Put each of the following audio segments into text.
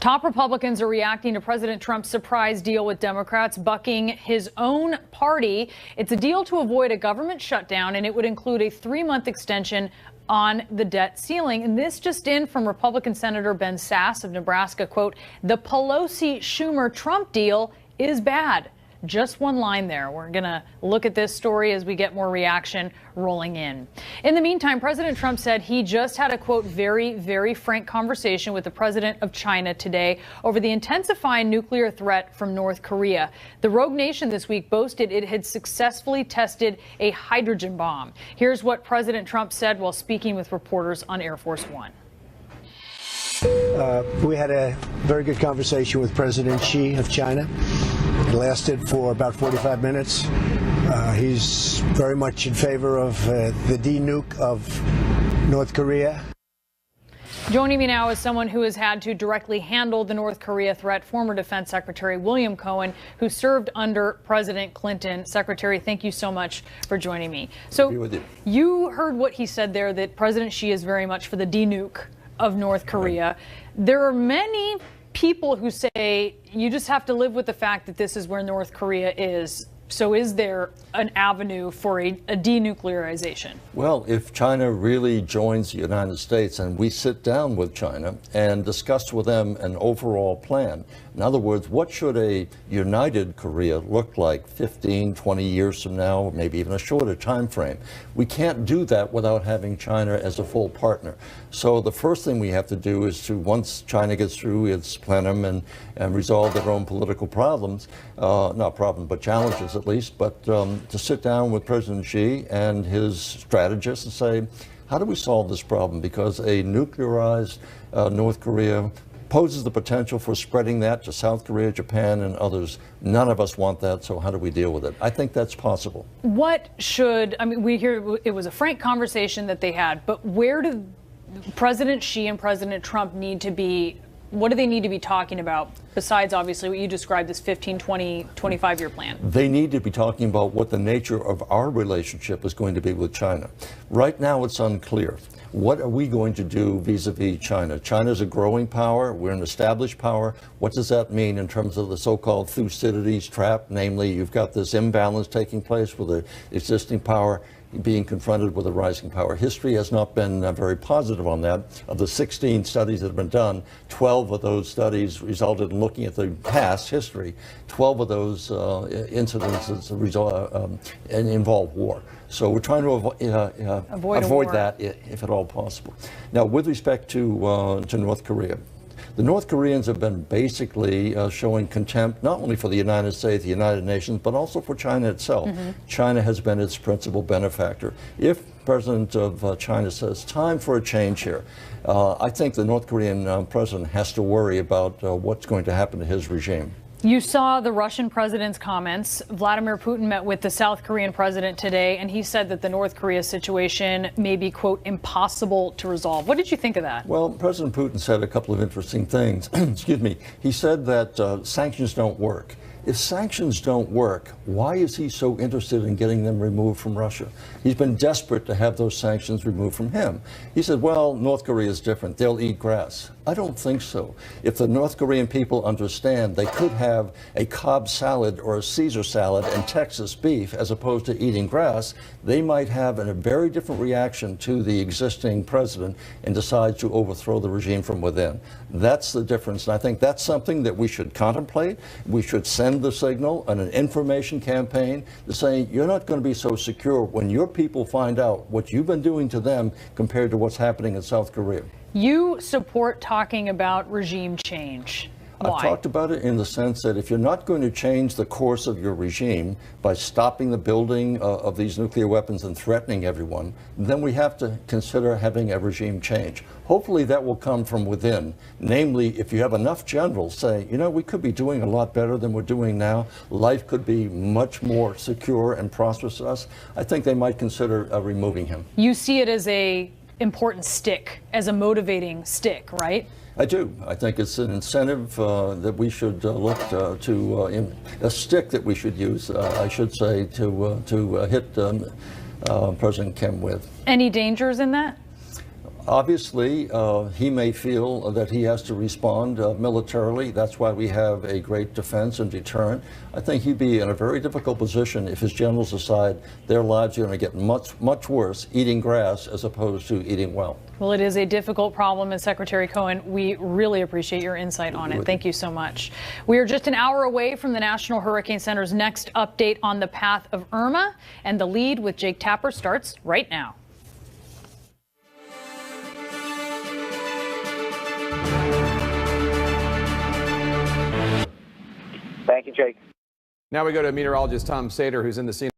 Top Republicans are reacting to President Trump's surprise deal with Democrats, bucking his own party. It's a deal to avoid a government shutdown, and it would include a 3-month extension on the debt ceiling. And this just in from Republican Senator Ben Sasse of Nebraska, quote, "The Pelosi-Schumer-Trump deal is bad." Just one line there. We're going to look at this story as we get more reaction rolling in. In the meantime, President Trump said he just had a, quote, very frank conversation with the president of China today over the intensifying nuclear threat from North Korea. The rogue nation this week boasted it had successfully tested a hydrogen bomb. Here's what President Trump said while speaking with reporters on Air Force One. We had a very good conversation with President Xi of China. It lasted for about 45 minutes. He's very much in favor of the de-nuke of North Korea. Joining me now is someone who has had to directly handle the North Korea threat, former Defense Secretary William Cohen, who served under President Clinton. Secretary, thank you so much for joining me. So you heard what he said there, that President Xi is very much for the de-nuke of North Korea. Right. There are many people who say you just have to live with the fact that this is where North Korea is. So is there an avenue for a denuclearization? Well, if China really joins the United States and we sit down with China and discuss with them an overall plan, in other words, what should a united Korea look like 15, 20 years from now, or maybe even a shorter time frame? We can't do that without having China as a full partner. So the first thing we have to do is to, once China gets through its plenum and resolve their own political problems, not problems, but challenges at least, but to sit down with President Xi and his strategists and say, how do we solve this problem? Because a nuclearized North Korea poses the potential for spreading that to South Korea, Japan, and others. None of us want that, so how do we deal with it? I think that's possible. What should, I mean, we hear it was a frank conversation that they had, but where do President Xi and President Trump need to be? What do they need to be talking about besides, obviously, what you described as 15, 20, 25-year plan? They need to be talking about what the nature of our relationship is going to be with China. Right now, it's unclear. What are we going to do vis-a-vis China? China's a growing power. We're an established power. What does that mean in terms of the so-called Thucydides trap? Namely, you've got this imbalance taking place with the existing power being confronted with a rising power. History has not been very positive on that. Of the 16 studies that have been done, 12 of those studies resulted in looking at the past history. 12 of those incidences involve war. So we're trying to avoid that if at all possible. Now, with respect to North Korea, the North Koreans have been basically showing contempt not only for the United States, the United Nations, but also for China itself. China has been its principal benefactor. If President of China says, time for a change here, I think the North Korean president has to worry about what's going to happen to his regime. You saw the Russian president's comments. Vladimir Putin met with the South Korean president today, and he said that the North Korea situation may be, quote, impossible to resolve. What did you think of that? Well, President Putin said a couple of interesting things. Excuse me. He said that sanctions don't work. If sanctions don't work, why is he so interested in getting them removed from Russia? He's been desperate to have those sanctions removed from him. He said, well, North Korea is different. They'll eat grass. I don't think so. If the North Korean people understand they could have a Cobb salad or a Caesar salad and Texas beef as opposed to eating grass, they might have a very different reaction to the existing president and decide to overthrow the regime from within. That's the difference. And I think that's something that we should contemplate. We should send the signal on an information campaign to say you're not going to be so secure when your people find out what you've been doing to them compared to what's happening in South Korea. You support talking about regime change. Why? I've talked about it in the sense that if you're not going to change the course of your regime by stopping the building of these nuclear weapons and threatening everyone, then we have to consider having a regime change. Hopefully that will come from within. Namely, if you have enough generals say, you know, we could be doing a lot better than we're doing now. Life could be much more secure and prosperous to us. I think they might consider removing him. You see it as a important stick, as a motivating stick, right? I do. I think it's an incentive that we should look to, a stick that we should use, I should say, to hit President Kim with. Any dangers in that? Obviously, he may feel that he has to respond militarily. That's why we have a great defense and deterrent. I think he'd be in a very difficult position if his generals decide their lives are going to get much worse eating grass as opposed to eating well. Well, it is a difficult problem, and Secretary Cohen, we really appreciate your insight on it. Thank you so much. We are just an hour away from the National Hurricane Center's next update on the path of Irma, and the lead with Jake Tapper starts right now. Thank you, Jake. Now we go to meteorologist Tom Sater, who's in the scene.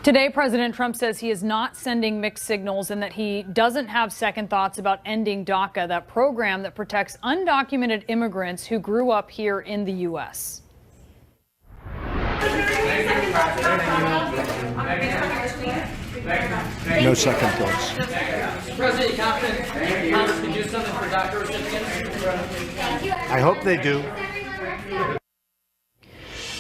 Today, President Trump says he is not sending mixed signals and that he doesn't have second thoughts about ending DACA, that program that protects undocumented immigrants who grew up here in the U.S. No second thoughts. President, confident Congress can do something for DACA recipients? I hope they do.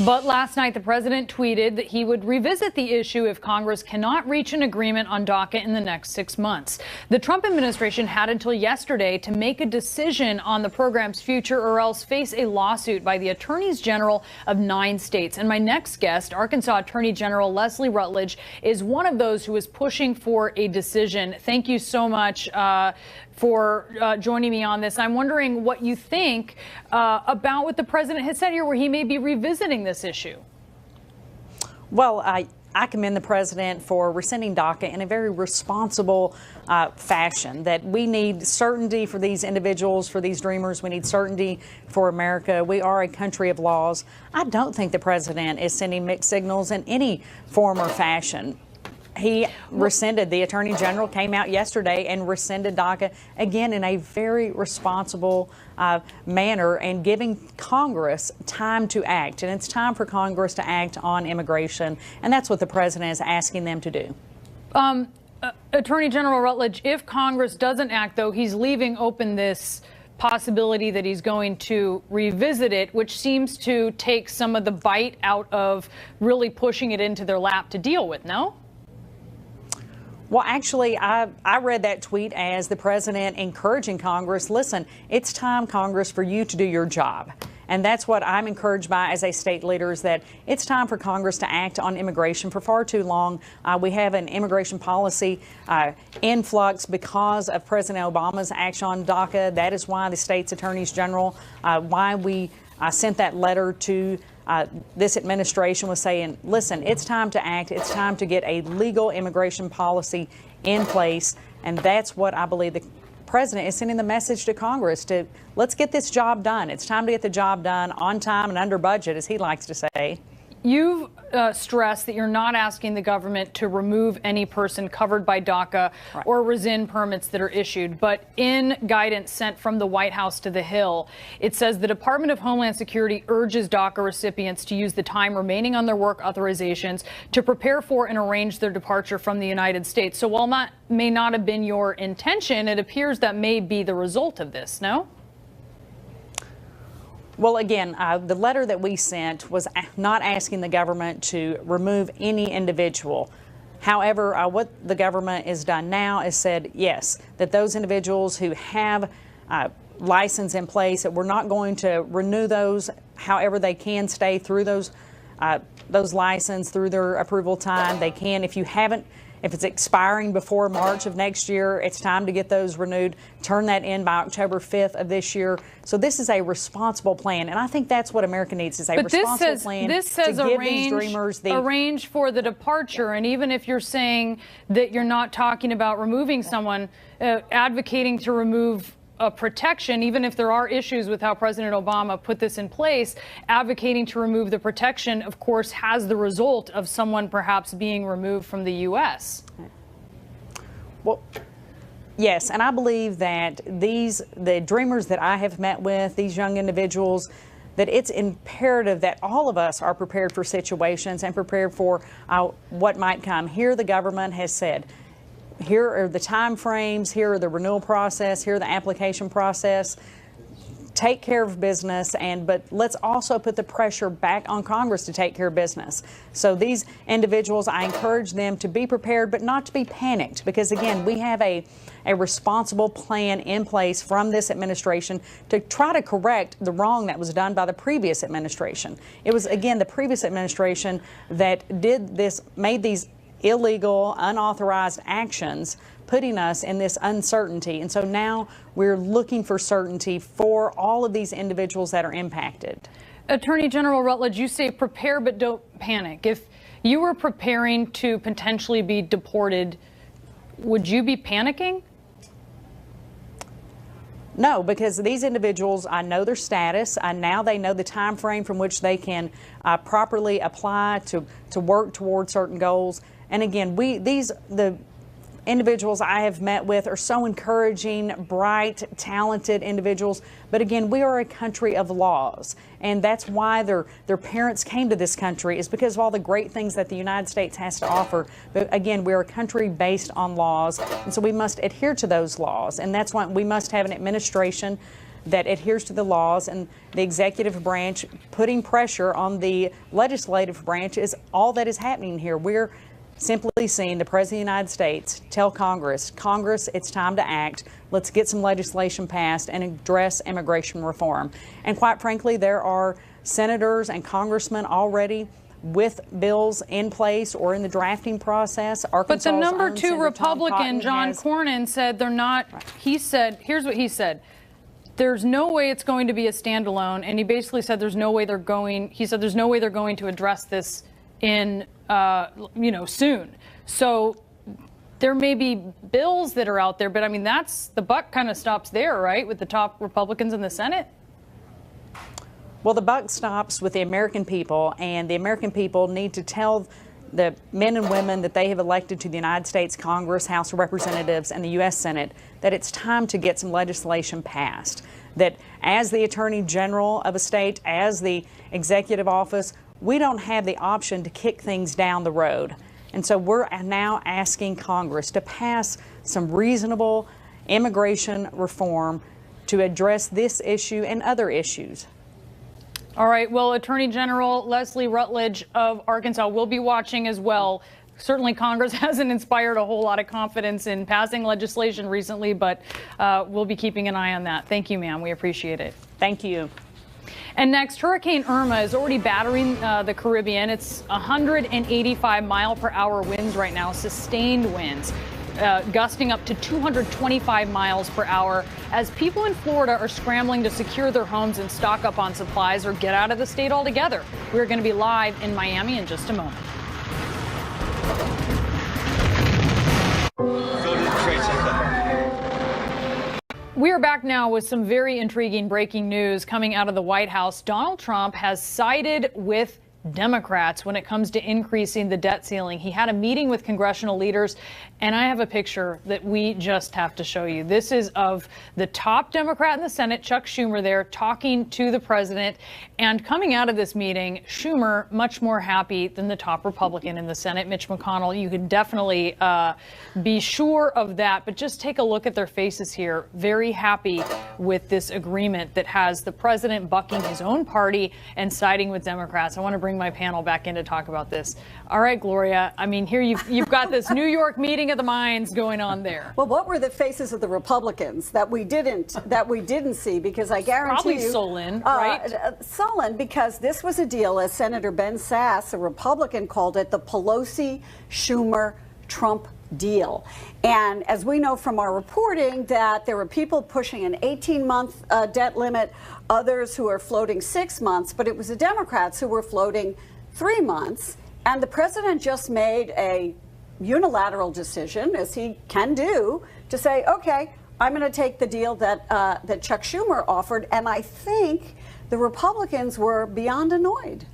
But last night, the president tweeted that he would revisit the issue if Congress cannot reach an agreement on DACA in the next 6 months. The Trump administration had until yesterday to make a decision on the program's future or else face a lawsuit by the attorneys general of 9 states. And my next guest, Arkansas Attorney General Leslie Rutledge, is one of those who is pushing for a decision. Thank you so much for joining me on this. I'm wondering what you think about what the president has said here, where he may be revisiting this issue. Well, I commend the president for rescinding DACA in a very responsible fashion, that we need certainty for these individuals, for these dreamers. We need certainty for America. We are a country of laws. I don't think the president is sending mixed signals in any form or fashion. He rescinded, the Attorney General came out yesterday and rescinded DACA, again, in a very responsible manner and giving Congress time to act. And it's time for Congress to act on immigration. And that's what the president is asking them to do. Attorney General Rutledge, if Congress doesn't act, though, he's leaving open this possibility that he's going to revisit it, which seems to take some of the bite out of really pushing it into their lap to deal with, no? Well, actually, I read that tweet as the president encouraging Congress, listen, it's time, Congress, for you to do your job. And that's what I'm encouraged by as a state leader, is that it's time for Congress to act on immigration. For far too long, we have an immigration policy influx because of President Obama's action on DACA. That is why the state's attorneys general, why we sent that letter to this administration, was saying, listen, it's time to act. It's time to get a legal immigration policy in place. And that's what I believe the president is sending the message to Congress to, let's get this job done. It's time to get the job done on time and under budget, as he likes to say. You've stressed that you're not asking the government to remove any person covered by DACA or rescind permits that are issued. But in guidance sent from the White House to the Hill, it says the Department of Homeland Security urges DACA recipients to use the time remaining on their work authorizations to prepare for and arrange their departure from the United States. So while that may not have been your intention, it appears that may be the result of this, no? Well, again, the letter that we sent was not asking the government to remove any individual. However, what the government has done now is said, yes, that those individuals who have license in place, that we're not going to renew those. However, they can stay through those license, through their approval time. They can, if it's expiring before March of next year, it's time to get those renewed. Turn that in by October 5th of this year. So this is a responsible plan, and I think that's what America needs, is a responsible plan this says to give these dreamers arrange for the departure. And even if you're saying that you're not talking about removing someone, advocating to remove a protection, even if there are issues with how President Obama put this in place, advocating to remove the protection, of course, has the result of someone perhaps being removed from the U.S. Well, yes, and I believe that the dreamers that I have met with, these young individuals, that it's imperative that all of us are prepared for situations and prepared for what might come. Here, the government has said, here are the time frames, here are the renewal process, here are the application process. take care of business, but let's also put the pressure back on Congress to take care of business. So these individuals, I encourage them to be prepared, but not to be panicked, because again, we have a responsible plan in place from this administration to try to correct the wrong that was done by the previous administration. It was, again, the previous administration that made these illegal, unauthorized actions, putting us in this uncertainty. And so now we're looking for certainty for all of these individuals that are impacted. Attorney General Rutledge, you say prepare but don't panic. If you were preparing to potentially be deported, would you be panicking? No, because these individuals, I know their status. Now they know the time frame from which they can properly apply to work toward certain goals. And again, the individuals I have met with are so encouraging, bright, talented individuals. But again, we are a country of laws, and that's why their parents came to this country, is because of all the great things that the United States has to offer. But again, we're a country based on laws, and so we must adhere to those laws. And that's why we must have an administration that adheres to the laws, and the executive branch putting pressure on the legislative branch is all that is happening here. We're simply seeing the President of the United States tell Congress, it's time to act. Let's get some legislation passed and address immigration reform. And quite frankly, there are senators and congressmen already with bills in place or in the drafting process. But the number 2 Republican, John Cornyn, said they're not. Right. He said, here's what he said. There's no way it's going to be a standalone. And he basically said there's no way they're going. He said there's no way they're going to address this in soon. So there may be bills that are out there, but I mean, the buck kind of stops there, right? With the top Republicans in the Senate. Well, the buck stops with the American people, and the American people need to tell the men and women that they have elected to the United States Congress, House of Representatives, and the U.S. Senate that it's time to get some legislation passed. That as the Attorney General of a state, as the executive office, we don't have the option to kick things down the road. And so we're now asking Congress to pass some reasonable immigration reform to address this issue and other issues. All right. Well, Attorney General Leslie Rutledge of Arkansas will be watching as well. Certainly, Congress hasn't inspired a whole lot of confidence in passing legislation recently, but we'll be keeping an eye on that. Thank you, ma'am. We appreciate it. Thank you. And next, Hurricane Irma is already battering the Caribbean. It's 185-mile-per-hour winds right now, sustained winds, gusting up to 225 miles per hour, as people in Florida are scrambling to secure their homes and stock up on supplies or get out of the state altogether. We're going to be live in Miami in just a moment. We are back now with some very intriguing breaking news coming out of the White House. Donald Trump has sided with Democrats when it comes to increasing the debt ceiling. He had a meeting with congressional leaders, and I have a picture that we just have to show you. This is of the top Democrat in the Senate, Chuck Schumer, there talking to the president. And coming out of this meeting, Schumer much more happy than the top Republican in the Senate, Mitch McConnell. You can definitely be sure of that. But just take a look at their faces here. Very happy with this agreement that has the president bucking his own party and siding with Democrats. I want to bring my panel back in to talk about this. All right, Gloria. I mean, here you've got this New York meeting of the minds going on there. Well, what were the faces of the Republicans that we didn't see? Because I guarantee probably you, sullen, right? Sullen, because this was a deal, as Senator Ben Sasse, a Republican, called it, the Pelosi-Schumer-Trump deal. And as we know from our reporting, that there were people pushing an 18-month debt limit, others who are floating 6 months, but it was the Democrats who were floating 3 months. And the president just made a unilateral decision, as he can do, to say, okay, I'm going to take the deal that that Chuck Schumer offered. And I think the Republicans were beyond annoyed.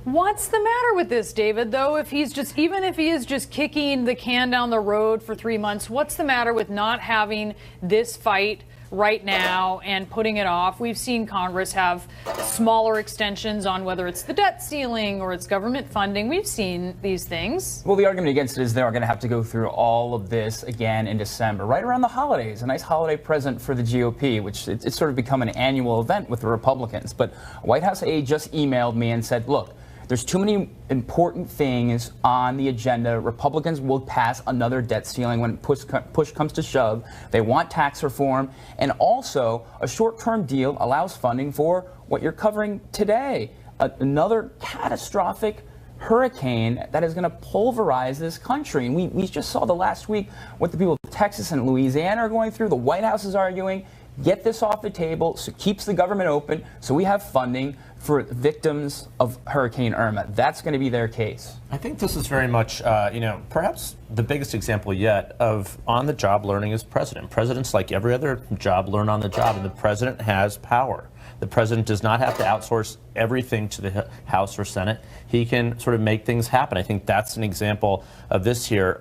What's the matter with this, David, though? Even if he is just kicking the can down the road for 3 months, what's the matter with not having this fight right now and putting it off. We've seen Congress have smaller extensions on whether it's the debt ceiling or it's government funding. We've seen these things. Well, the argument against it is they're going to have to go through all of this again in December, right around the holidays. A nice holiday present for the GOP, which it's sort of become an annual event with the Republicans. But a White House aide just emailed me and said, look, there's too many important things on the agenda. Republicans will pass another debt ceiling when push comes to shove. They want tax reform. And also, a short-term deal allows funding for what you're covering today, another catastrophic hurricane that is going to pulverize this country. And we just saw the last week what the people of Texas and Louisiana are going through. The White House is arguing, get this off the table, so it keeps the government open, so we have funding for victims of Hurricane Irma. That's going to be their case. I think this is very much, perhaps the biggest example yet of on-the-job learning as president. Presidents, like every other job, learn on the job, and the president has power. The president does not have to outsource everything to the House or Senate. He can sort of make things happen. I think that's an example of this here.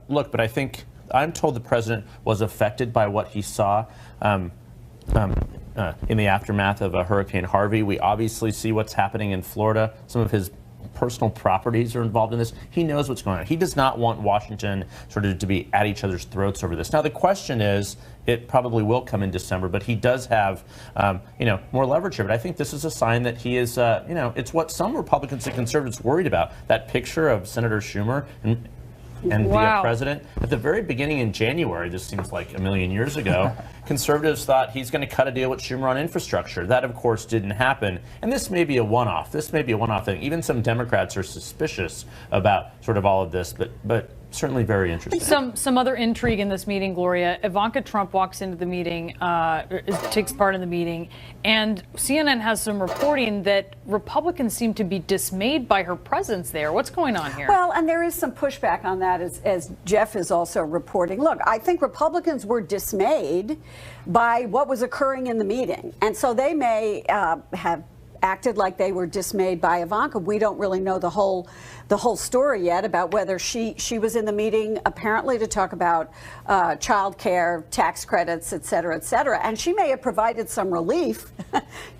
Look, but I think I'm told the president was affected by what he saw in the aftermath of Hurricane Harvey. We obviously see what's happening in Florida. Some of his personal properties are involved in this. He knows what's going on. He does not want Washington sort of to be at each other's throats over this. Now, the question is, it probably will come in December, but he does have, more leverage here. But I think this is a sign that he is, it's what some Republicans and conservatives worried about. That picture of Senator Schumer and the president. At the very beginning in January, this seems like a million years ago, conservatives thought he's going to cut a deal with Schumer on infrastructure. That, of course, didn't happen. And this may be a one-off. This may be a one-off thing. Even some Democrats are suspicious about sort of all of this, but certainly very interesting. Some other intrigue in this meeting, Gloria. Ivanka Trump walks into the meeting, takes part in the meeting, and CNN has some reporting that Republicans seem to be dismayed by her presence there. What's going on here? Well, and there is some pushback on that, as Jeff is also reporting. Look, I think Republicans were dismayed by what was occurring in the meeting, and so they may have acted like they were dismayed by Ivanka. We don't really know the whole story yet about whether she was in the meeting apparently to talk about child care, tax credits, et cetera, and she may have provided some relief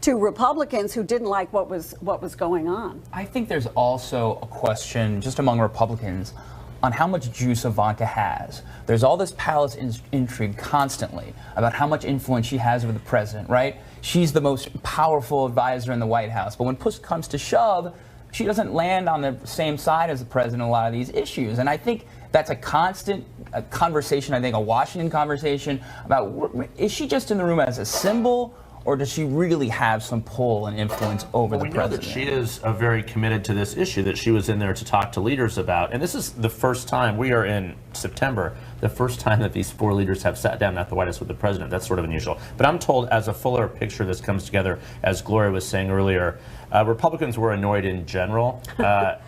to Republicans who didn't like what was going on. I think there's also a question just among Republicans on how much juice Ivanka has. There's all this palace intrigue constantly about how much influence she has over the president, right? She's the most powerful advisor in the White House. But when push comes to shove, she doesn't land on the same side as the president on a lot of these issues. And I think that's a constant conversation, I think a Washington conversation about, is she just in the room as a symbol, or does she really have some pull and influence over the president? We know that she is very committed to this issue, that she was in there to talk to leaders about. And this is the first time, we are in September, the first time that these four leaders have sat down at the White House with the president. That's sort of unusual. But I'm told, as a fuller picture this comes together, as Gloria was saying earlier, Republicans were annoyed in general.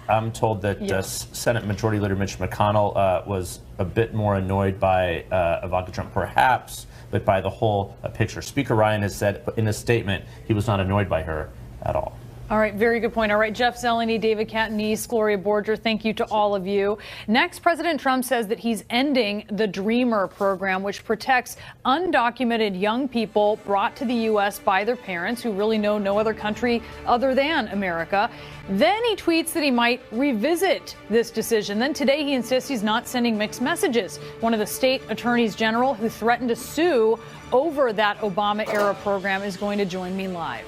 I'm told that Senate Majority Leader Mitch McConnell was a bit more annoyed by Ivanka Trump, perhaps, but by the whole picture. Speaker Ryan has said in a statement he was not annoyed by her at all. All right, very good point. All right, Jeff Zeleny, David Catanese, Gloria Borger, thank you to all of you. Next, President Trump says that he's ending the Dreamer program, which protects undocumented young people brought to the U.S. by their parents who really know no other country other than America. Then he tweets that he might revisit this decision. Then today he insists he's not sending mixed messages. One of the state attorneys general who threatened to sue over that Obama-era program is going to join me live.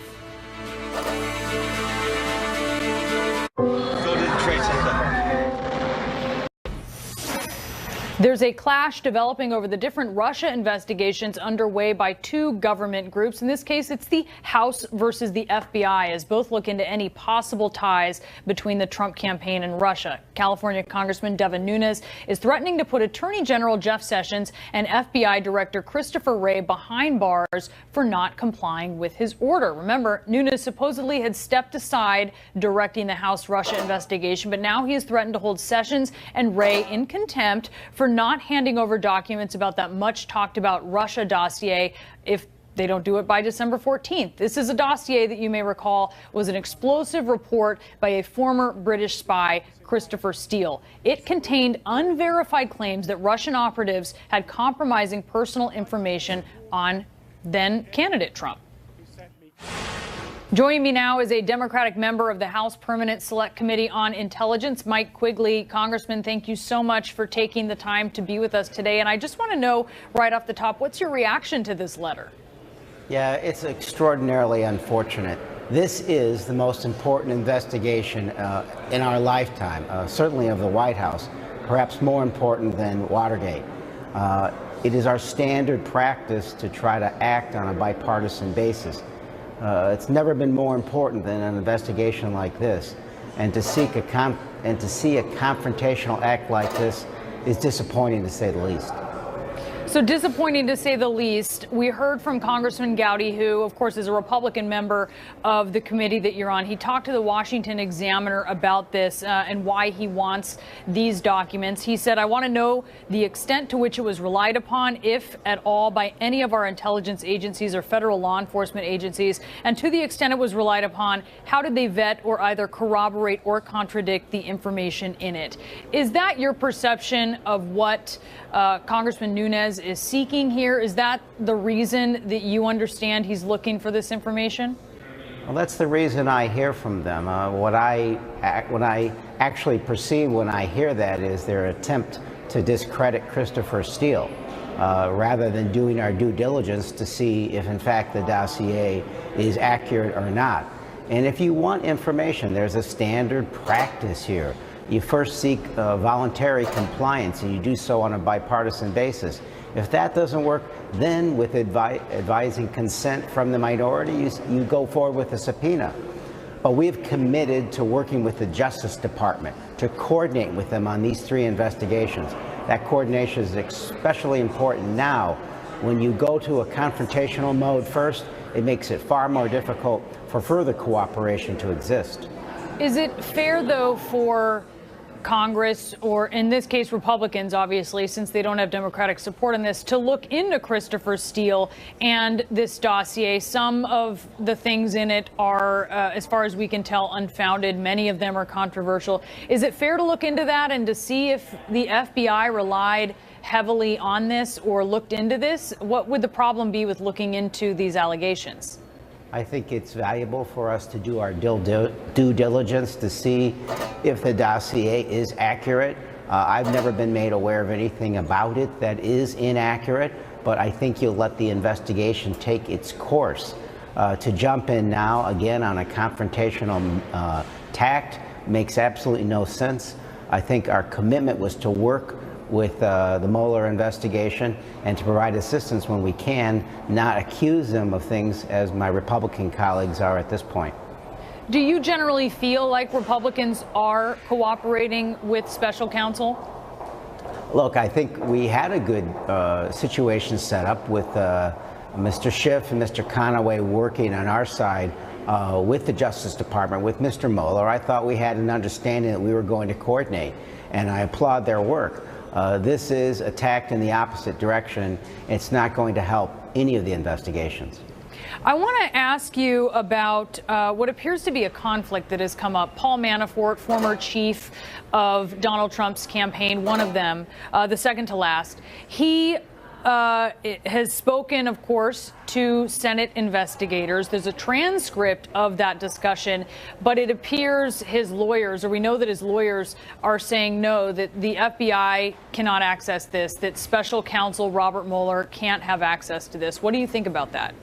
There's a clash developing over the different Russia investigations underway by two government groups. In this case, it's the House versus the FBI, as both look into any possible ties between the Trump campaign and Russia. California Congressman Devin Nunes is threatening to put Attorney General Jeff Sessions and FBI Director Christopher Wray behind bars for not complying with his order. Remember, Nunes supposedly had stepped aside directing the House Russia investigation, but now he has threatened to hold Sessions and Wray in contempt for not handing over documents about that much talked about Russia dossier if they don't do it by December 14th. This is a dossier that you may recall was an explosive report by a former British spy, Christopher Steele. It contained unverified claims that Russian operatives had compromising personal information on then candidate Trump. Joining me now is a Democratic member of the House Permanent Select Committee on Intelligence, Mike Quigley. Congressman, thank you so much for taking the time to be with us today. And I just want to know right off the top, what's your reaction to this letter? Yeah, it's extraordinarily unfortunate. This is the most important investigation in our lifetime, certainly of the White House, perhaps more important than Watergate. It is our standard practice to try to act on a bipartisan basis. It's never been more important than an investigation like this, and to see a confrontational act like this is disappointing, to say the least. So disappointing, to say the least. We heard from Congressman Gowdy, who, of course, is a Republican member of the committee that you're on. He talked to the Washington Examiner about this and why he wants these documents. He said, I want to know the extent to which it was relied upon, if at all, by any of our intelligence agencies or federal law enforcement agencies. And to the extent it was relied upon, how did they vet or either corroborate or contradict the information in it? Is that your perception of what Congressman Nunes is seeking here? Is that the reason that you understand he's looking for this information? Well, that's the reason I hear from them. What I actually perceive when I hear that is their attempt to discredit Christopher Steele, rather than doing our due diligence to see if, in fact, the dossier is accurate or not. And if you want information, there's a standard practice here. You first seek voluntary compliance, and you do so on a bipartisan basis. If that doesn't work, then with advising consent from the minority, you go forward with a subpoena. But we've committed to working with the Justice Department to coordinate with them on these three investigations. That coordination is especially important now. When you go to a confrontational mode first, it makes it far more difficult for further cooperation to exist. Is it fair, though, for Congress, or in this case Republicans, obviously, since they don't have Democratic support in this, to look into Christopher Steele and this dossier? Some of the things in it are, as far as we can tell, unfounded. Many of them are controversial. Is it fair to look into that and to see if the FBI relied heavily on this or looked into this? What would the problem be with looking into these allegations? I think it's valuable for us to do our due diligence to see if the dossier is accurate. I've never been made aware of anything about it that is inaccurate, but I think you'll let the investigation take its course. To jump in now, again, on a confrontational tact makes absolutely no sense. I think our commitment was to work with the Mueller investigation and to provide assistance when we can, not accuse them of things as my Republican colleagues are at this point. Do you generally feel like Republicans are cooperating with special counsel? Look, I think we had a good situation set up with Mr. Schiff and Mr. Conaway working on our side with the Justice Department, with Mr. Mueller. I thought we had an understanding that we were going to coordinate, and I applaud their work. This is attacked in the opposite direction. It's not going to help any of the investigations. I want to ask you about what appears to be a conflict that has come up. Paul Manafort, former chief of Donald Trump's campaign, one of them, the second to last, he has spoken, of course, to Senate investigators. There's a transcript of that discussion, but it appears his lawyers, or we know that his lawyers, are saying no, that the FBI cannot access this, that special counsel Robert Mueller can't have access to this. What do you think about that?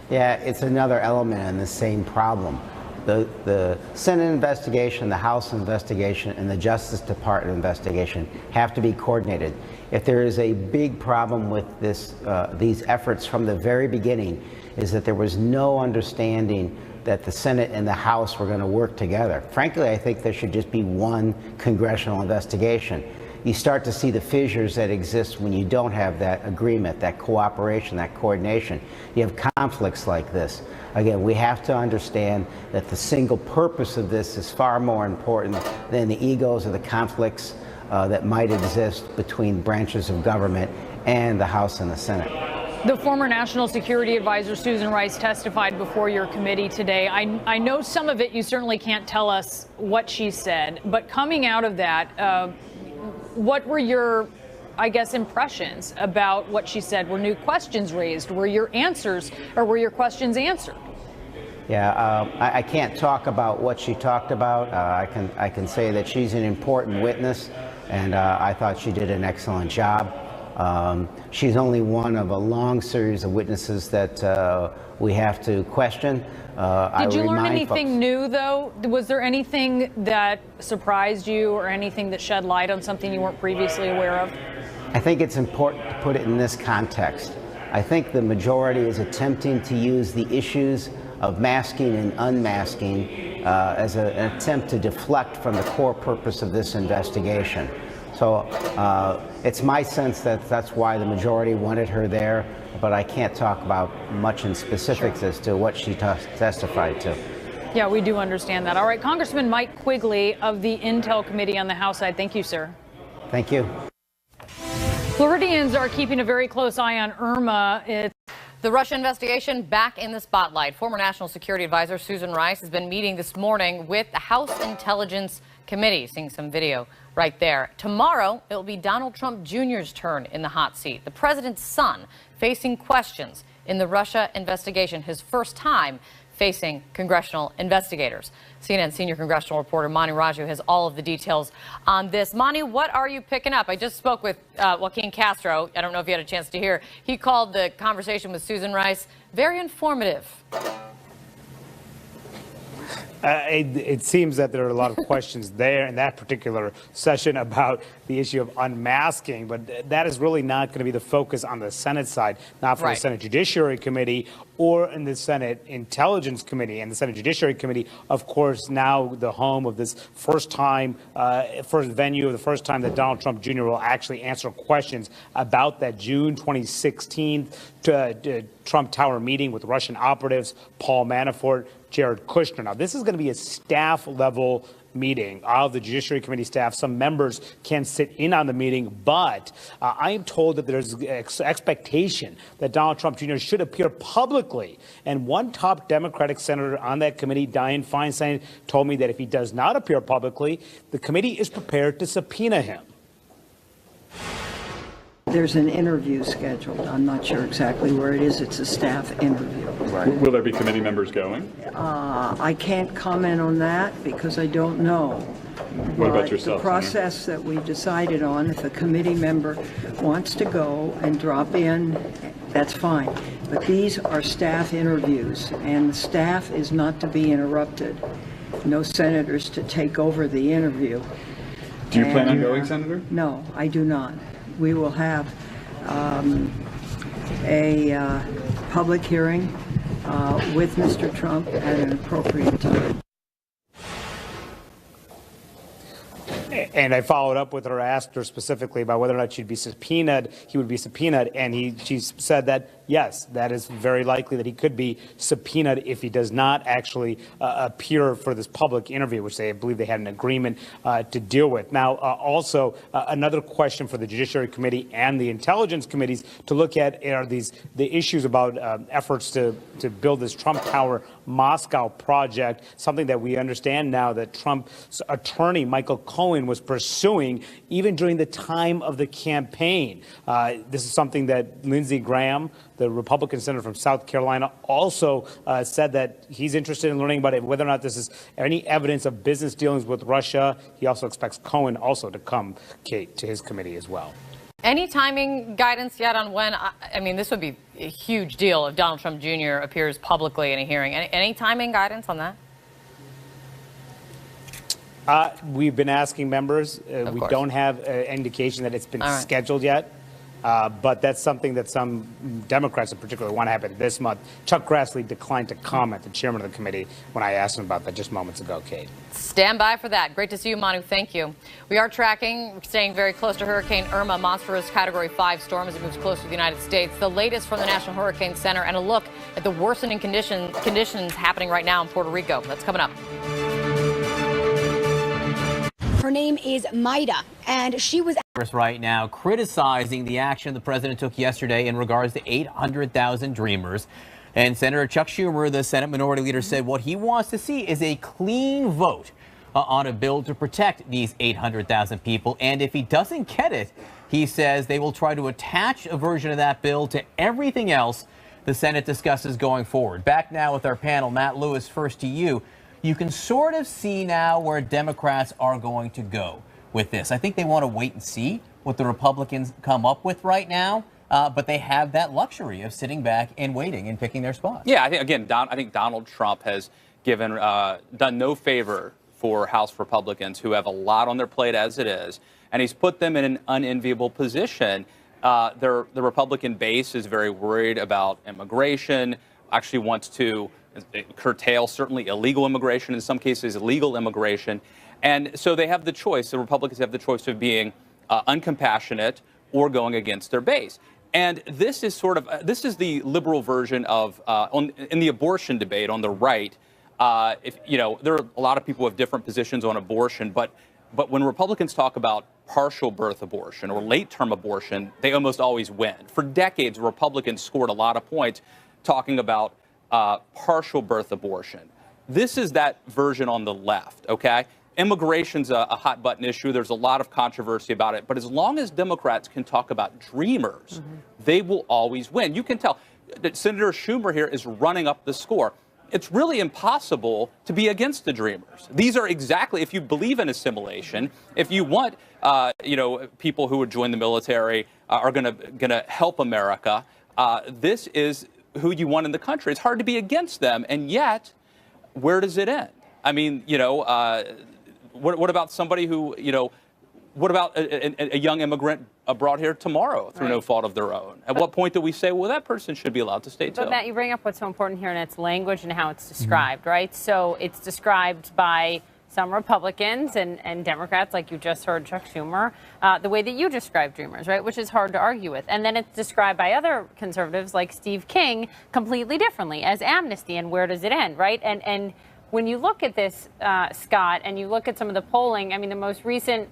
Yeah, it's another element in the same problem. The Senate investigation, the House investigation, and the Justice Department investigation have to be coordinated. If there is a big problem with these efforts from the very beginning, is that there was no understanding that the Senate and the House were going to work together. Frankly, I think there should just be one congressional investigation. You start to see the fissures that exist when you don't have that agreement, that cooperation, that coordination. You have conflicts like this. Again, we have to understand that the single purpose of this is far more important than the egos or the conflicts that might exist between branches of government and the House and the Senate. The former National Security Advisor Susan Rice testified before your committee today. I know some of it you certainly can't tell us what she said, but coming out of that, what were your I guess, impressions about what she said? Were new questions raised? Were your answers, or were your questions answered? Yeah, I can't talk about what she talked about. I can say that she's an important witness, and I thought she did an excellent job. She's only one of a long series of witnesses that we have to question. Did you learn anything new, though? Was there anything that surprised you or anything that shed light on something you weren't previously aware of? I think it's important to put it in this context. I think the majority is attempting to use the issues of masking and unmasking as an attempt to deflect from the core purpose of this investigation. So it's my sense that that's why the majority wanted her there, but I can't talk about much in specifics as to what she testified to. Yeah, we do understand that. All right, Congressman Mike Quigley of the Intel Committee on the House side. Thank you, sir. Thank you. Floridians are keeping a very close eye on Irma. The Russia investigation back in the spotlight. Former National Security Advisor Susan Rice has been meeting this morning with the House Intelligence Committee. Seeing some video right there. Tomorrow, it will be Donald Trump Jr.'s turn in the hot seat. The president's son facing questions in the Russia investigation, his first time facing congressional investigators. CNN senior congressional reporter Manu Raju has all of the details on this. Manu, what are you picking up? I just spoke with Joaquin Castro. I don't know if you had a chance to hear. He called the conversation with Susan Rice very informative. It seems that there are a lot of questions there in that particular session about the issue of unmasking, but that is really not going to be the focus on the Senate side, not for the Senate Judiciary Committee or in the Senate Intelligence Committee. And the Senate Judiciary Committee, of course, now the home of this first venue, the first time that Donald Trump Jr. will actually answer questions about that June 2016 Trump Tower meeting with Russian operatives, Paul Manafort, Jared Kushner. Now, this is going to be a staff-level meeting. All of the Judiciary Committee staff, some members can sit in on the meeting, but I am told that there's expectation that Donald Trump Jr. should appear publicly. And one top Democratic senator on that committee, Dianne Feinstein, told me that if he does not appear publicly, the committee is prepared to subpoena him. There's an interview scheduled. I'm not sure exactly where it is. It's a staff interview. Right. Will there be committee members going? I can't comment on that because I don't know. What about yourself? The process that we decided on, if a committee member wants to go and drop in, that's fine. But these are staff interviews, and the staff is not to be interrupted. No senators to take over the interview. Do you plan on going, Senator? No, I do not. We will have a public hearing with Mr. Trump at an appropriate time. And I followed up with her, asked her specifically about whether or not she'd be subpoenaed. He would be subpoenaed, and she said that yes, that is very likely that he could be subpoenaed if he does not actually appear for this public interview, which I believe they had an agreement to deal with. Now, also another question for the Judiciary Committee and the Intelligence Committees to look at are the issues about efforts to build this Trump Tower Moscow project, something that we understand now that Trump's attorney Michael Cohen was pursuing even during the time of the campaign. This is something that Lindsey Graham, the Republican senator from South Carolina, also said that he's interested in learning about it, whether or not this is any evidence of business dealings with Russia. He also expects Cohen also to come to his committee as well. Any timing guidance yet on when? I mean, this would be a huge deal if Donald Trump Jr. appears publicly in a hearing. Any timing guidance on that? We've been asking members. We don't have indication that it's been scheduled yet. But that's something that some Democrats in particular want to happen this month. Chuck Grassley declined to comment, the chairman of the committee, when I asked him about that just moments ago, Kate. Stand by for that. Great to see you, Manu. Thank you. We are tracking, staying very close to Hurricane Irma, monstrous Category 5 storm as it moves closer to the United States. The latest from the National Hurricane Center and a look at the worsening conditions happening right now in Puerto Rico. That's coming up. Her name is Maida, and she was right now criticizing the action the president took yesterday in regards to 800,000 Dreamers. And Senator Chuck Schumer, the Senate Minority Leader, said what he wants to see is a clean vote on a bill to protect these 800,000 people. And if he doesn't get it, he says they will try to attach a version of that bill to everything else the Senate discusses going forward. Back now with our panel, Matt Lewis, first to you. You can sort of see now where Democrats are going to go with this. I think they want to wait and see what the Republicans come up with right now, but they have that luxury of sitting back and waiting and picking their spots. Yeah, I think, again, I think Donald Trump has done no favor for House Republicans who have a lot on their plate as it is, and he's put them in an unenviable position. The Republican base is very worried about immigration, actually wants to curtail certainly illegal immigration, in some cases illegal immigration. And so they have the choice, the Republicans have the choice of being uncompassionate or going against their base. And this is sort of, this is the liberal version of, in the abortion debate on the right, there are a lot of people who have different positions on abortion, but when Republicans talk about partial birth abortion or late-term abortion, they almost always win. For decades, Republicans scored a lot of points talking about partial birth abortion. This is that version on the left, okay? Immigration's a hot-button issue. There's a lot of controversy about it. But as long as Democrats can talk about dreamers, they will always win. You can tell that Senator Schumer here is running up the score. It's really impossible to be against the dreamers. These are exactly, if you believe in assimilation, if you want, people who would join the military are gonna help America, this is who you want in the country. It's hard to be against them, and yet, where does it end? I mean, what about somebody who, what about a young immigrant brought here tomorrow through no fault of their own? At what point do we say, well, that person should be allowed to stay too? But Matt, you bring up what's so important here, and it's language and how it's described, right? So it's described by some Republicans and Democrats, like you just heard Chuck Schumer, the way that you describe dreamers, right, which is hard to argue with. And then it's described by other conservatives like Steve King completely differently as amnesty. And where does it end, right? And when you look at this, Scott, and you look at some of the polling, I mean, the most recent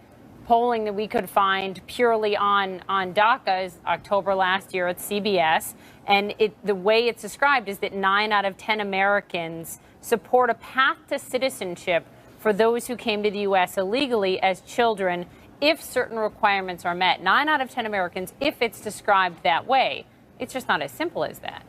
polling that we could find purely on DACA is October last year at CBS. And the way it's described is that 9 out of 10 Americans support a path to citizenship for those who came to the U.S. illegally as children if certain requirements are met. 9 out of 10 Americans, if it's described that way. It's just not as simple as that.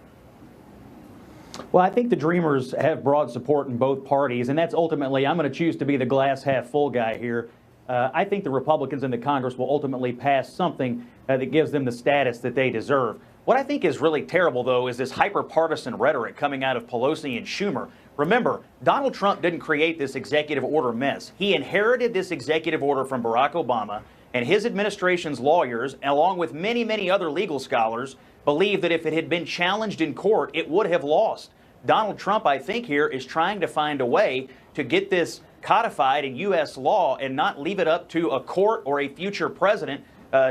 Well, I think the Dreamers have broad support in both parties, and that's ultimately, I'm going to choose to be the glass half full guy here. I think the Republicans in the Congress will ultimately pass something that gives them the status that they deserve. What I think is really terrible, though, is this hyper-partisan rhetoric coming out of Pelosi and Schumer. Remember, Donald Trump didn't create this executive order mess. He inherited this executive order from Barack Obama, and his administration's lawyers, along with many, many other legal scholars, believe that if it had been challenged in court, it would have lost. Donald Trump, I think, here is trying to find a way to get this codified in U.S. law and not leave it up to a court or a future president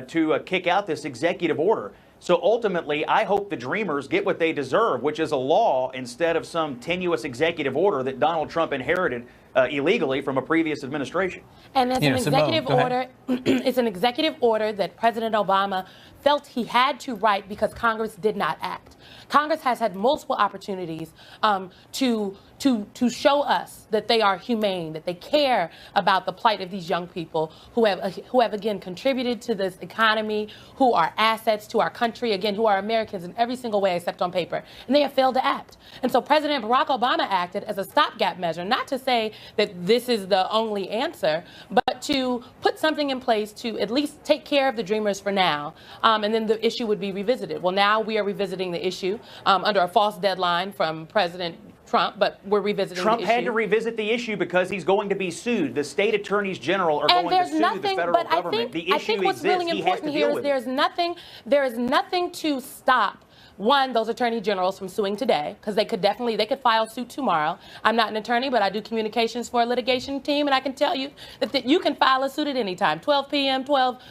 to kick out this executive order. So ultimately, I hope the Dreamers get what they deserve, which is a law instead of some tenuous executive order that Donald Trump inherited illegally from a previous administration. And it's an executive order. It's an executive order that President Obama felt he had to write because Congress did not act. Congress has had multiple opportunities to show us that they are humane, that they care about the plight of these young people who have again contributed to this economy, who are assets to our country, again, who are Americans in every single way except on paper. And they have failed to act. And so President Barack Obama acted as a stopgap measure, not to say that this is the only answer, but to put something in place to at least take care of the Dreamers for now, and then the issue would be revisited. Well, now we are revisiting the issue under a false deadline from President Trump, but we're revisiting Trump the issue. had to revisit the issue because he's going to be sued. The state attorneys general are going to sue the federal government. The issue I think what's exists. really important here is there is nothing to stop one, those attorney generals from suing today, because they could file suit tomorrow. I'm not an attorney, but I do communications for a litigation team, and I can tell you that you can file a suit at any time, 12 p.m., 12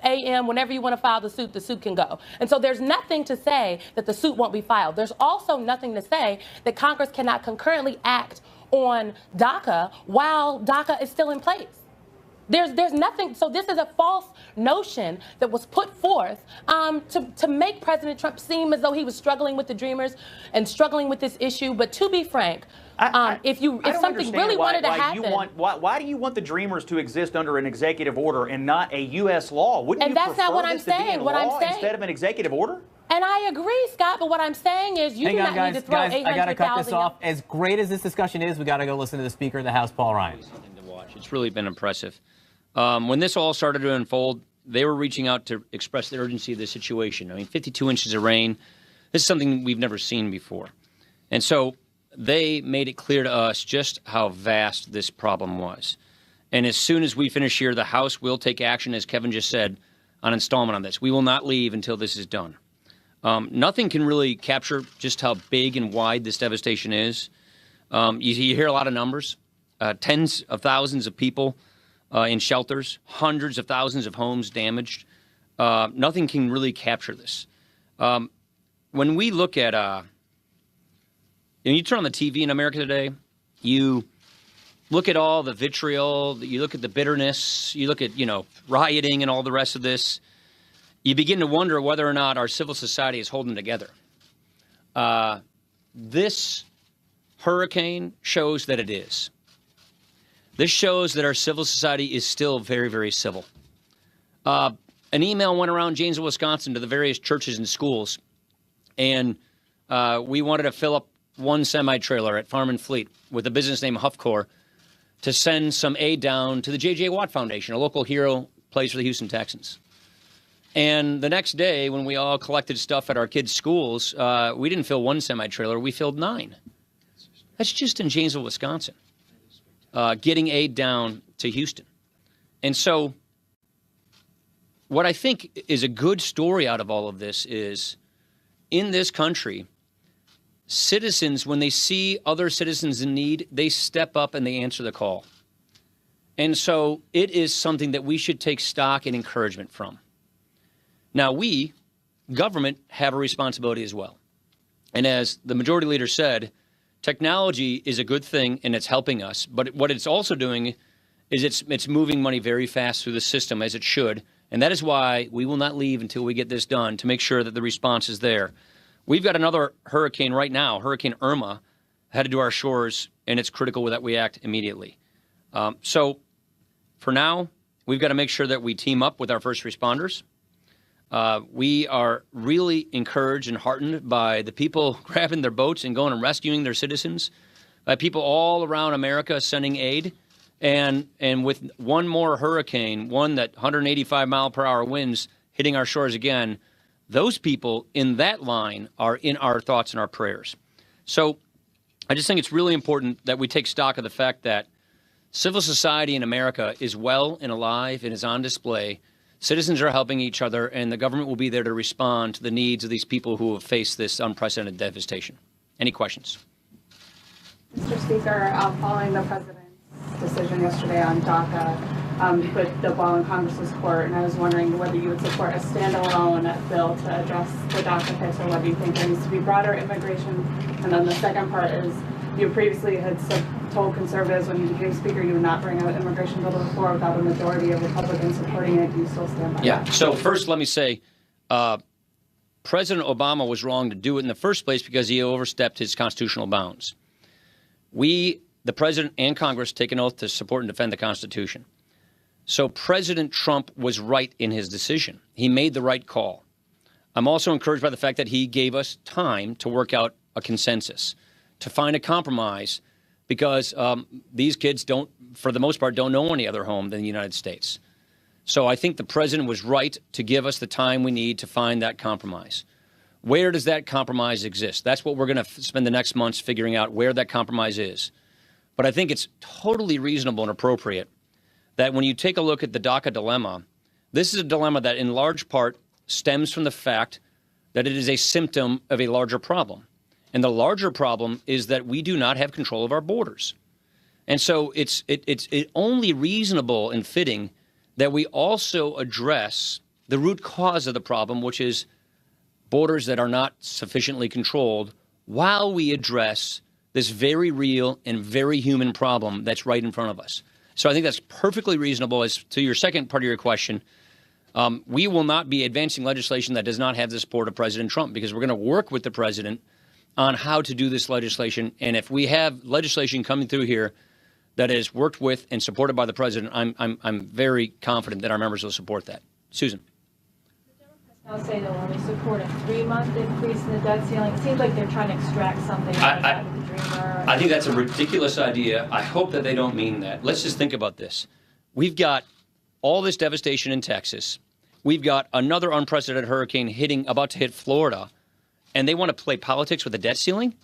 a.m., whenever you want to file the suit can go. And so there's nothing to say that the suit won't be filed. There's also nothing to say that Congress cannot concurrently act on DACA while DACA is still in place. There's nothing. So this is a false notion that was put forth to make President Trump seem as though he was struggling with the Dreamers and struggling with this issue. But to be frank, if something really wanted to happen, why do you want the Dreamers to exist under an executive order and not a U.S. law? Wouldn't you prefer this to be in law instead of an executive order? And I agree, Scott, but what I'm saying is you do not need to throw 800,000. I got to cut this off. As great as this discussion is, we got to go listen to the Speaker of the House, Paul Ryan. It's really been impressive. When this all started to unfold, they were reaching out to express the urgency of the situation. I mean, 52 inches of rain, this is something we've never seen before. And so they made it clear to us just how vast this problem was. And as soon as we finish here, the House will take action, as Kevin just said, on installment on this. We will not leave until this is done. Nothing can really capture just how big and wide this devastation is. You hear a lot of numbers, tens of thousands of people in shelters, hundreds of thousands of homes damaged. Nothing can really capture this. When we look at, you turn on the TV in America today, you look at all the vitriol, you look at the bitterness, you look at, rioting and all the rest of this. You begin to wonder whether or not our civil society is holding together. This hurricane shows that it is. This shows that our civil society is still very, very civil. An email went around Janesville, Wisconsin to the various churches and schools, and we wanted to fill up one semi-trailer at Farm and Fleet with a business named Huffcore to send some aid down to the J.J. Watt Foundation, a local hero place for the Houston Texans. And the next day, when we all collected stuff at our kids' schools, we didn't fill one semi-trailer, we filled 9. That's just in Janesville, Wisconsin, getting aid down to Houston. And so what I think is a good story out of all of this is, in this country, citizens, when they see other citizens in need, they step up and they answer the call. And so it is something that we should take stock and encouragement from. Now, we, government, have a responsibility as well. And as the majority leader said, technology is a good thing and it's helping us. But what it's also doing is it's moving money very fast through the system, as it should. And that is why we will not leave until we get this done, to make sure that the response is there. We've got another hurricane right now, Hurricane Irma, headed to our shores, and it's critical that we act immediately. So for now, we've got to make sure that we team up with our first responders. We are really encouraged and heartened by the people grabbing their boats and going and rescuing their citizens, by people all around America sending aid. And with one more hurricane, one that 185-mile-per-hour winds hitting our shores again, those people in that line are in our thoughts and our prayers. So I just think it's really important that we take stock of the fact that civil society in America is well and alive and is on display. Citizens are helping each other, and the government will be there to respond to the needs of these people who have faced this unprecedented devastation. Any questions? Mr. Speaker, following the president's decision yesterday on DACA, put the ball in Congress's court, and I was wondering whether you would support a standalone bill to address the DACA fix, or whether you think there needs to be broader immigration. And then the second part is, you previously had told conservatives when you became Speaker you would not bring out immigration bill to the floor without a majority of Republicans supporting it. Do you still stand by that? So first, let me say, President Obama was wrong to do it in the first place because he overstepped his constitutional bounds. We, the President and Congress, take an oath to support and defend the Constitution. So President Trump was right in his decision. He made the right call. I'm also encouraged by the fact that he gave us time to work out a consensus, to find a compromise, because these kids don't, for the most part, don't know any other home than the United States. So I think the president was right to give us the time we need to find that compromise. Where does that compromise exist? That's what we're going to spend the next months figuring out, where that compromise is. But I think it's totally reasonable and appropriate that when you take a look at the DACA dilemma, this is a dilemma that in large part stems from the fact that it is a symptom of a larger problem. And the larger problem is that we do not have control of our borders. And so it's only reasonable and fitting that we also address the root cause of the problem, which is borders that are not sufficiently controlled, while we address this very real and very human problem that's right in front of us. So I think that's perfectly reasonable. As to your second part of your question, we will not be advancing legislation that does not have the support of President Trump, because we're going to work with the president on how to do this legislation. And if we have legislation coming through here that is worked with and supported by the president, I'm very confident that our members will support that. Susan. I'll say they'll only support a 3-month increase in the debt ceiling. It seems like they're trying to extract something out of the dreamer. I think that's a ridiculous idea. I hope that they don't mean that. Let's just think about this. We've got all this devastation in Texas. We've got another unprecedented hurricane about to hit Florida, and they want to play politics with the debt ceiling?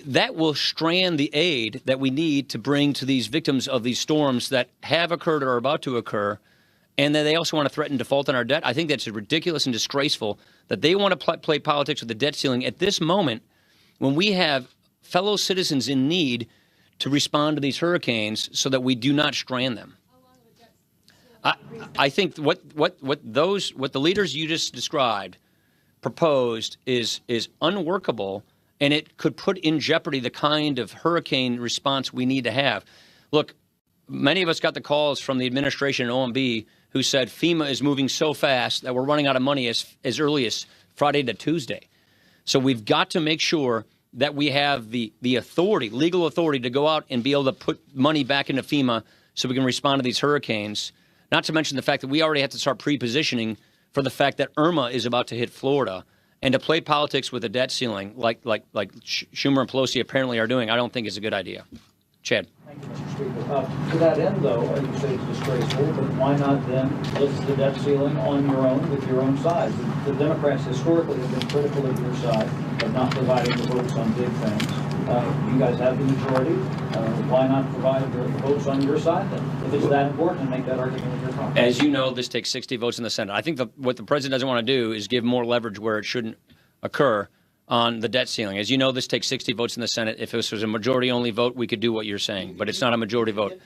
That will strand the aid that we need to bring to these victims of these storms that have occurred or are about to occur. And then they also want to threaten default on our debt. I think that's ridiculous and disgraceful that they want to play politics with the debt ceiling at this moment when we have fellow citizens in need to respond to these hurricanes so that we do not strand them. I think what the leaders you just described proposed is unworkable, and it could put in jeopardy the kind of hurricane response we need to have. Look, many of us got the calls from the administration and OMB who said FEMA is moving so fast that we're running out of money as early as Friday to Tuesday. So we've got to make sure that we have the authority, legal authority, to go out and be able to put money back into FEMA so we can respond to these hurricanes. Not to mention the fact that we already have to start pre-positioning for the fact that Irma is about to hit Florida. And to play politics with a debt ceiling like Schumer and Pelosi apparently are doing, I don't think is a good idea. Chad. Thank you, Mr. Speaker. To that end, though, you say it's disgraceful, but why not then lift the debt ceiling on your own with your own side? The Democrats historically have been critical of your side of not providing the votes on big things. You guys have the majority. Why not provide the votes on your side then? If it's that important, and make that argument with your Congress. As you know, this takes 60 votes in the Senate. I think what the president doesn't want to do is give more leverage where it shouldn't occur on the debt ceiling. As you know, this takes 60 votes in the Senate. If this was a majority-only vote, we could do what you're saying, but it's not a majority vote.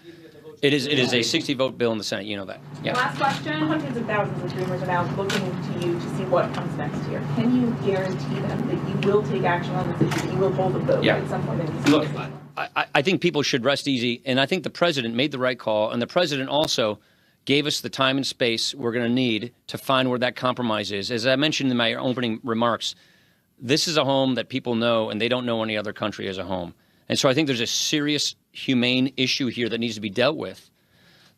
It is a 60-vote bill in the Senate. You know that. Yeah. Last question. Hundreds of thousands of dreamers are now looking to you to see what comes next here. Can you guarantee them that you will take action on this issue, that you will hold the vote at some point in this Look, I think people should rest easy, and I think the president made the right call, and the president also gave us the time and space we're going to need to find where that compromise is. As I mentioned in my opening remarks, this is a home that people know, and they don't know any other country as a home. And so I think there's a serious humane issue here that needs to be dealt with.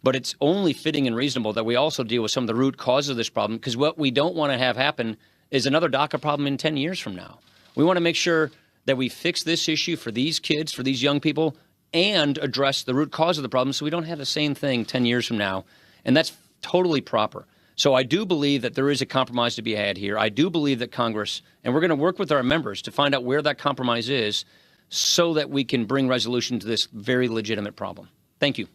But it's only fitting and reasonable that we also deal with some of the root causes of this problem, because what we don't want to have happen is another DACA problem in 10 years from now. We want to make sure that we fix this issue for these kids, for these young people, and address the root cause of the problem so we don't have the same thing 10 years from now. And that's totally proper. So I do believe that there is a compromise to be had here. I do believe that Congress, and we're going to work with our members to find out where that compromise is so that we can bring resolution to this very legitimate problem. Thank you.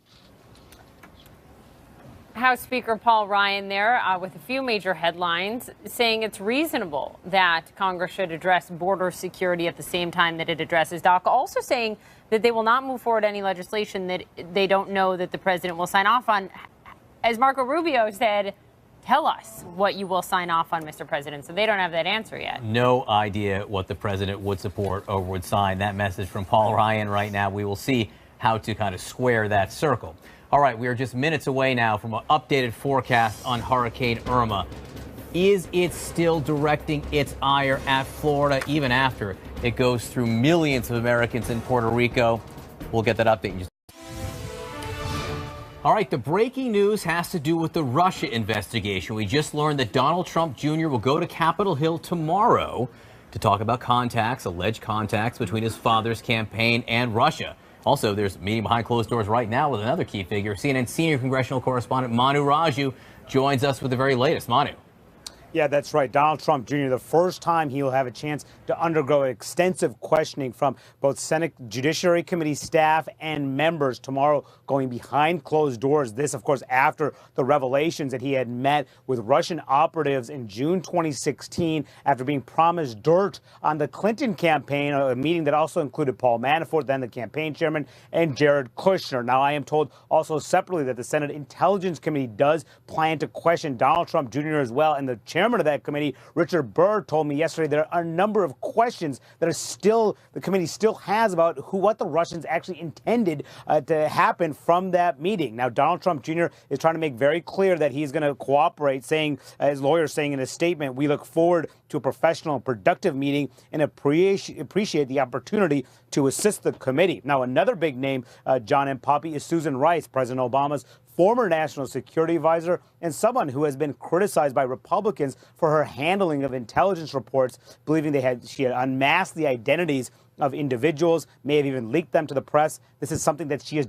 House Speaker Paul Ryan there with a few major headlines saying it's reasonable that Congress should address border security at the same time that it addresses DACA. Also saying that they will not move forward any legislation that they don't know that the president will sign off on. As Marco Rubio said, tell us what you will sign off on, Mr. President. So they don't have that answer yet. No idea what the president would support or would sign. That message from Paul Ryan right now. We will see how to kind of square that circle. All right, we are just minutes away now from an updated forecast on Hurricane Irma. Is it still directing its ire at Florida even after it goes through millions of Americans in Puerto Rico? We'll get that update in just All right, the breaking news has to do with the Russia investigation. We just learned that Donald Trump Jr. will go to Capitol Hill tomorrow to talk about alleged contacts between his father's campaign and Russia. Also, there's a meeting behind closed doors right now with another key figure. CNN senior congressional correspondent Manu Raju joins us with the very latest. Manu. Yeah, that's right. Donald Trump Jr., the first time he will have a chance to undergo extensive questioning from both Senate Judiciary Committee staff and members tomorrow, going behind closed doors. This, of course, after the revelations that he had met with Russian operatives in June 2016 after being promised dirt on the Clinton campaign, a meeting that also included Paul Manafort, then the campaign chairman, and Jared Kushner. Now, I am told also separately that the Senate Intelligence Committee does plan to question Donald Trump Jr. as well, and the chairman chairman of that committee, Richard Burr, told me yesterday there are a number of questions that are still, the committee still has about what the Russians actually intended to happen from that meeting. Now, Donald Trump Jr. is trying to make very clear that he's going to cooperate, saying, his lawyer saying in a statement, we look forward to a professional and productive meeting and appreciate the opportunity to assist the committee. Now, another big name, John and Poppy, is Susan Rice, President Obama's former national security advisor and someone who has been criticized by Republicans for her handling of intelligence reports, believing she had unmasked the identities of individuals, may have even leaked them to the press. This is something that she has